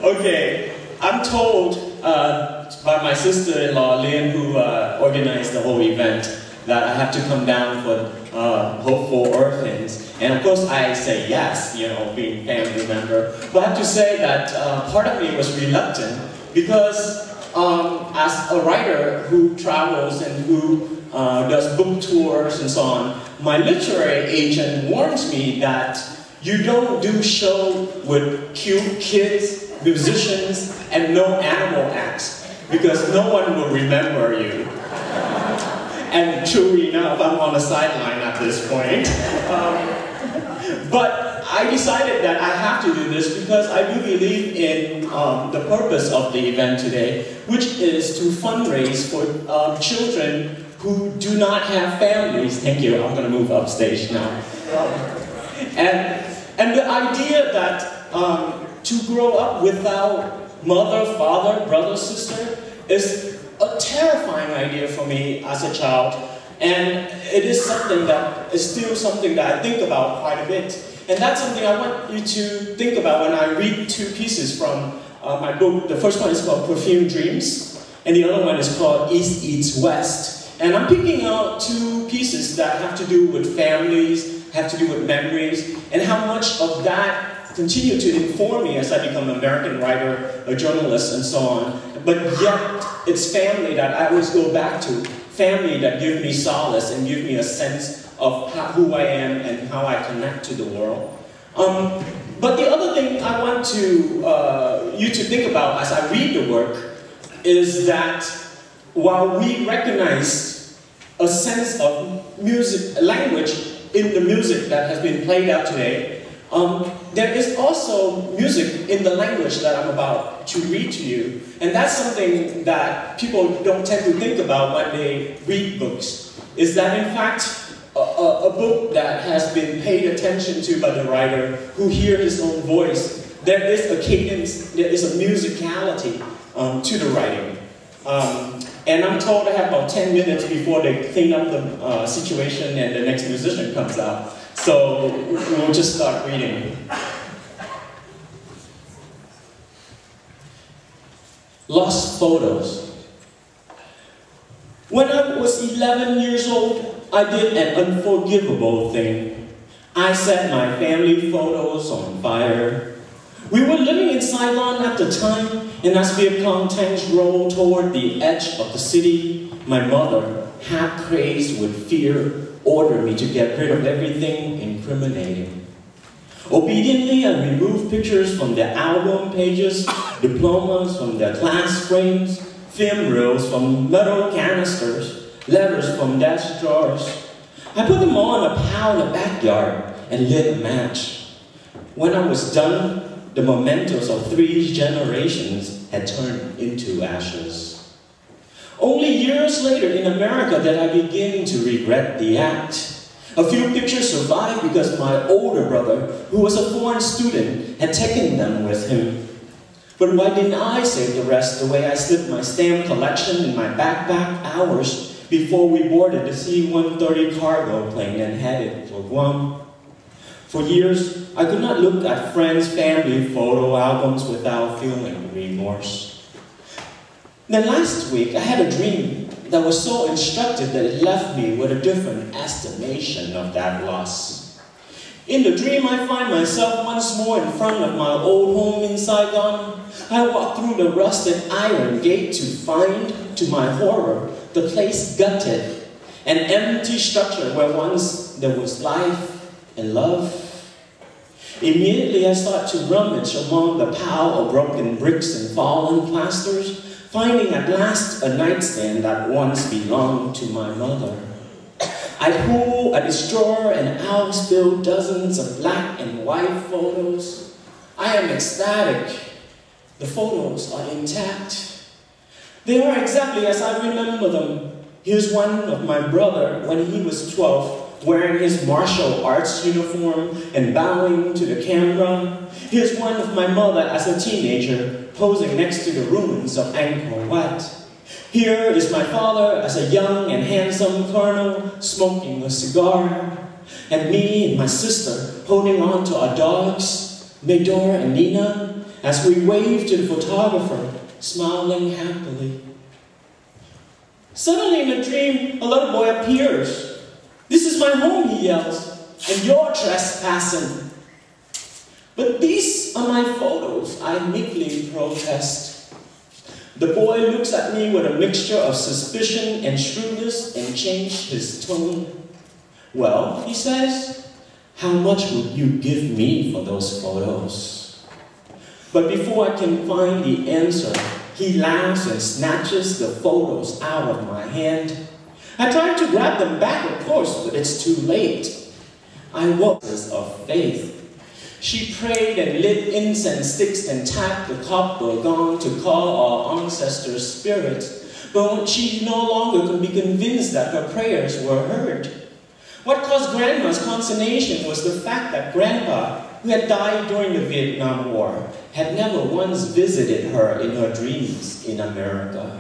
Okay, I'm told by my sister-in-law, Lynn, who organized the whole event, that I have to come down for H4VO Orphans. And of course I say yes, you know, being a family member. But I have to say that part of me was reluctant because as a writer who travels and who does book tours and so on, my literary agent warns me that you don't do show with cute kids, musicians, and no animal acts, because no one will remember you. And true enough, I'm on the sideline at this point. But I decided that I have to do this because I do believe in the purpose of the event today, which is to fundraise for children who do not have families. Thank you, I'm going to move upstage now. And the idea that to grow up without mother, father, brother, sister is a terrifying idea for me as a child. And it is something that is still something that I think about quite a bit. And that's something I want you to think about when I read two pieces from my book. The first one is called Perfume Dreams, and the other one is called East Eats West. And I'm picking out two pieces that have to do with families, have to do with memories, and how much of that continue to inform me as I become an American writer, a journalist, and so on. But yet, it's family that I always go back to. Family that give me solace and give me a sense of who I am and how I connect to the world. But the other thing I want you to think about as I read the work is that while we recognize a sense of music, language in the music that has been played out today, there is also music in the language that I'm about to read to you. And that's something that people don't tend to think about when they read books. Is that in fact, a book that has been paid attention to by the writer, who hears his own voice, there is a cadence, there is a musicality to the writing. And I'm told I have about 10 minutes before they clean up the situation and the next musician comes out. So we'll just start reading. Lost photos. When I was 11 years old, I did an unforgivable thing. I set my family photos on fire. We were living in Saigon at the time, and as Viet Cong tanks rolled toward the edge of the city, my mother, half crazed with fear, ordered me to get rid of everything incriminating. Obediently, I removed pictures from the album pages, diplomas from their class frames, film reels from metal canisters, letters from desk drawers. I put them all in a pile in the backyard and lit a match. When I was done, the mementos of 3 generations had turned into ashes. Only years later in America did I begin to regret the act. A few pictures survived because my older brother, who was a foreign student, had taken them with him. But why didn't I save the rest the way I slipped my stamp collection in my backpack hours before we boarded the C-130 cargo plane and headed for Guam? For years, I could not look at friends' family photo albums without feeling remorse. Then last week, I had a dream that was so instructive that it left me with a different estimation of that loss. In the dream, I find myself once more in front of my old home in Saigon. I walk through the rusted iron gate to find, to my horror, the place gutted, an empty structure where once there was life and love. Immediately, I start to rummage among the pile of broken bricks and fallen plasters, finding at last a nightstand that once belonged to my mother. I pull at its drawer and out spill dozens of black and white photos. I am ecstatic. The photos are intact. They are exactly as I remember them. Here's one of my brother when he was 12, wearing his martial arts uniform and bowing to the camera. Here's one of my mother as a teenager, posing next to the ruins of Angkor Wat. Here is my father as a young and handsome colonel, smoking a cigar. And me and my sister holding on to our dogs. Medora and Nina, as we wave to the photographer, smiling happily. Suddenly in a dream, a little boy appears. "This is my home," he yells, "and you're trespassing." "But these are my photos," I meekly protest. The boy looks at me with a mixture of suspicion and shrewdness and changed his tone. "Well," he says, "how much would you give me for those photos?" But before I can find the answer, he laughs and snatches the photos out of my hand. I try to grab them back, of course, but it's too late. I walked of faith. She prayed and lit incense sticks and tapped the copper gong to call our ancestors' spirits, but she no longer could be convinced that her prayers were heard. What caused Grandma's consternation was the fact that Grandpa, who had died during the Vietnam War, had never once visited her in her dreams in America.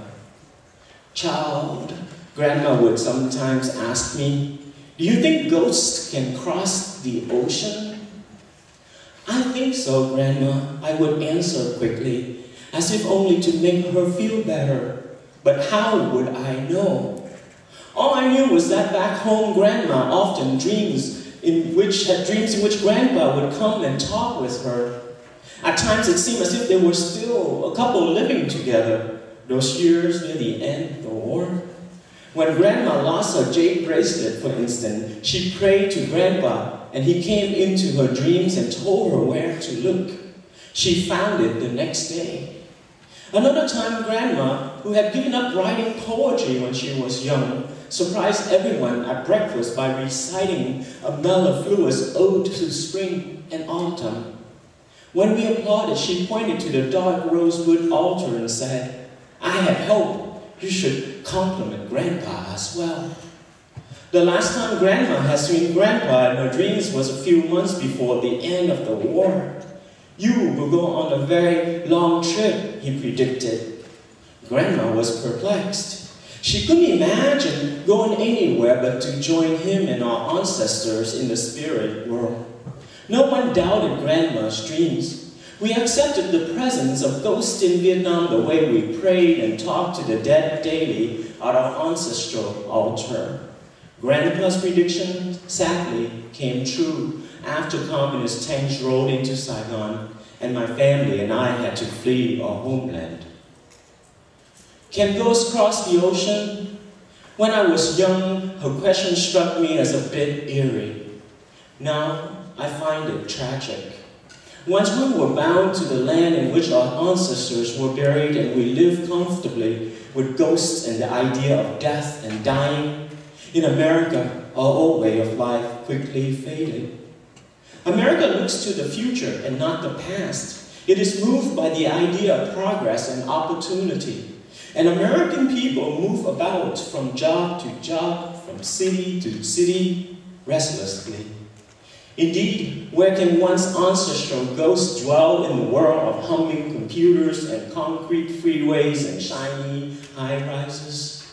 "Child," Grandma would sometimes ask me, "do you think ghosts can cross the ocean?" "I think so, Grandma," I would answer quickly, as if only to make her feel better. But how would I know? All I knew was that back home, Grandma often had dreams in which Grandpa would come and talk with her. At times it seemed as if they were still a couple living together, those years near the end of the war. When Grandma lost her jade bracelet, for instance, she prayed to Grandpa, and he came into her dreams and told her where to look. She found it the next day. Another time, Grandma, who had given up writing poetry when she was young, surprised everyone at breakfast by reciting a mellifluous ode to spring and autumn. When we applauded, she pointed to the dark rosewood altar and said, "I had hoped you should compliment Grandpa as well." The last time Grandma had seen Grandpa in her dreams was a few months before the end of the war. "You will go on a very long trip," he predicted. Grandma was perplexed. She couldn't imagine going anywhere but to join him and our ancestors in the spirit world. No one doubted Grandma's dreams. We accepted the presence of ghosts in Vietnam the way we prayed and talked to the dead daily at our ancestral altar. Grandpa's prediction, sadly, came true after communist tanks rolled into Saigon, and my family and I had to flee our homeland. Can ghosts cross the ocean? When I was young, her question struck me as a bit eerie. Now, I find it tragic. Once we were bound to the land in which our ancestors were buried, and we lived comfortably with ghosts and the idea of death and dying. In America, our old way of life quickly faded. America looks to the future and not the past. It is moved by the idea of progress and opportunity. And American people move about from job to job, from city to city, restlessly. Indeed, where can one's ancestral ghosts dwell in the world of humming computers and concrete freeways and shiny high-rises?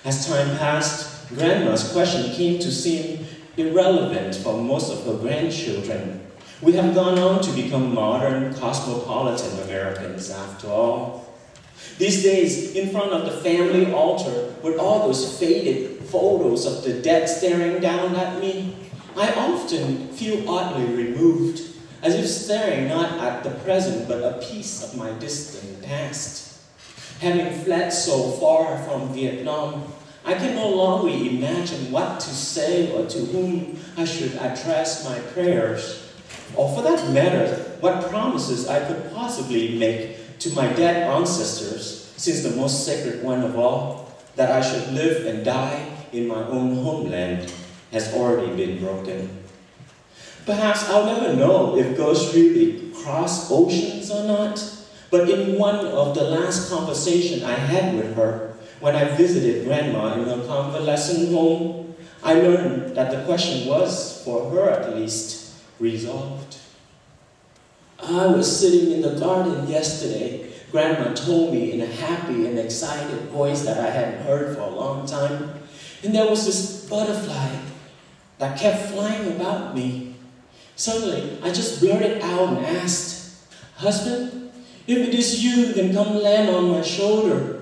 As time passed, Grandma's question came to seem irrelevant for most of her grandchildren. We have gone on to become modern, cosmopolitan Americans after all. These days, in front of the family altar, with all those faded photos of the dead staring down at me, I often feel oddly removed, as if staring not at the present, but a piece of my distant past. Having fled so far from Vietnam, I can no longer imagine what to say or to whom I should address my prayers, or for that matter, what promises I could possibly make to my dead ancestors, since the most sacred one of all, that I should live and die in my own homeland, has already been broken. Perhaps I'll never know if ghosts really cross oceans or not, but in one of the last conversations I had with her, when I visited Grandma in her convalescent home, I learned that the question was, for her at least, resolved. "I was sitting in the garden yesterday," Grandma told me in a happy and excited voice that I hadn't heard for a long time, "and there was this butterfly that kept flying about me. Suddenly, I just blurted out and asked, "Husband, if it is you, then come land on my shoulder."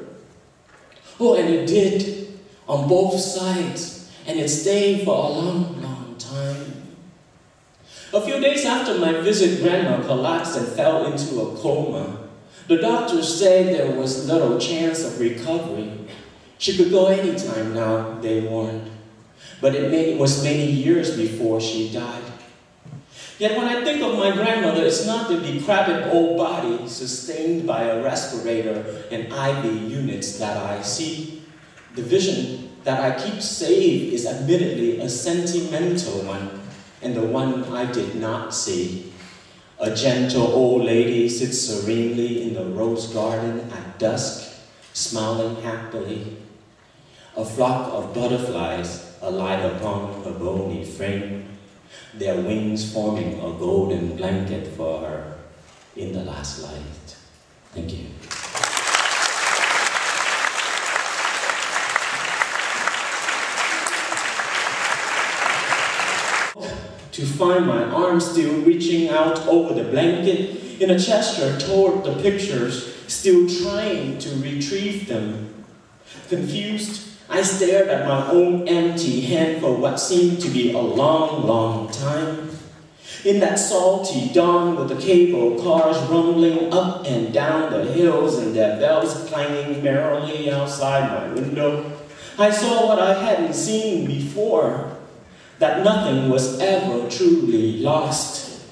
Oh, and it did, on both sides, and it stayed for a long, long time. A few days after my visit, Grandma collapsed and fell into a coma. The doctors said there was little chance of recovery. She could go anytime now, they warned. But it was many years before she died. Yet when I think of my grandmother, it's not the decrepit old body sustained by a respirator and IV units that I see. The vision that I keep safe is admittedly a sentimental one, and the one I did not see. A gentle old lady sits serenely in the rose garden at dusk, smiling happily. A flock of butterflies alight upon her bony frame, their wings forming a golden blanket for her in the last light. Thank you. To find my arm still reaching out over the blanket in a gesture toward the pictures, still trying to retrieve them. Confused, I stared at my own empty hand for what seemed to be a long, long time. In that salty dawn with the cable cars rumbling up and down the hills and their bells clanging merrily outside my window, I saw what I hadn't seen before, that nothing was ever truly lost.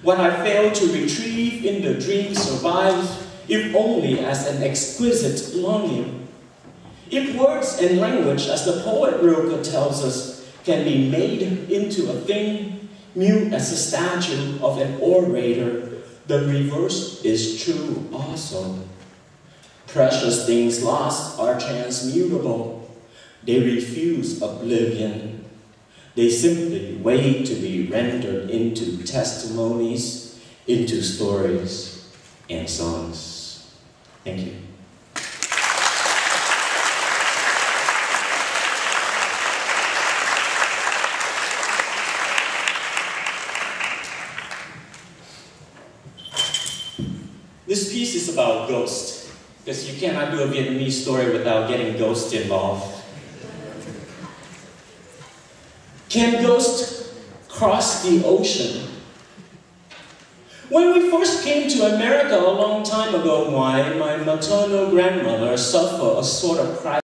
What I failed to retrieve in the dream survives, if only as an exquisite longing. If words and language, as the poet Rilke tells us, can be made into a thing, mute as a statue of an orator, the reverse is true also. Precious things lost are transmutable. They refuse oblivion. They simply wait to be rendered into testimonies, into stories and songs. Thank you. This piece is about ghosts, because you cannot do a Vietnamese story without getting ghosts involved. Can ghosts cross the ocean? When we first came to America a long time ago, my maternal grandmother suffered a sort of crisis.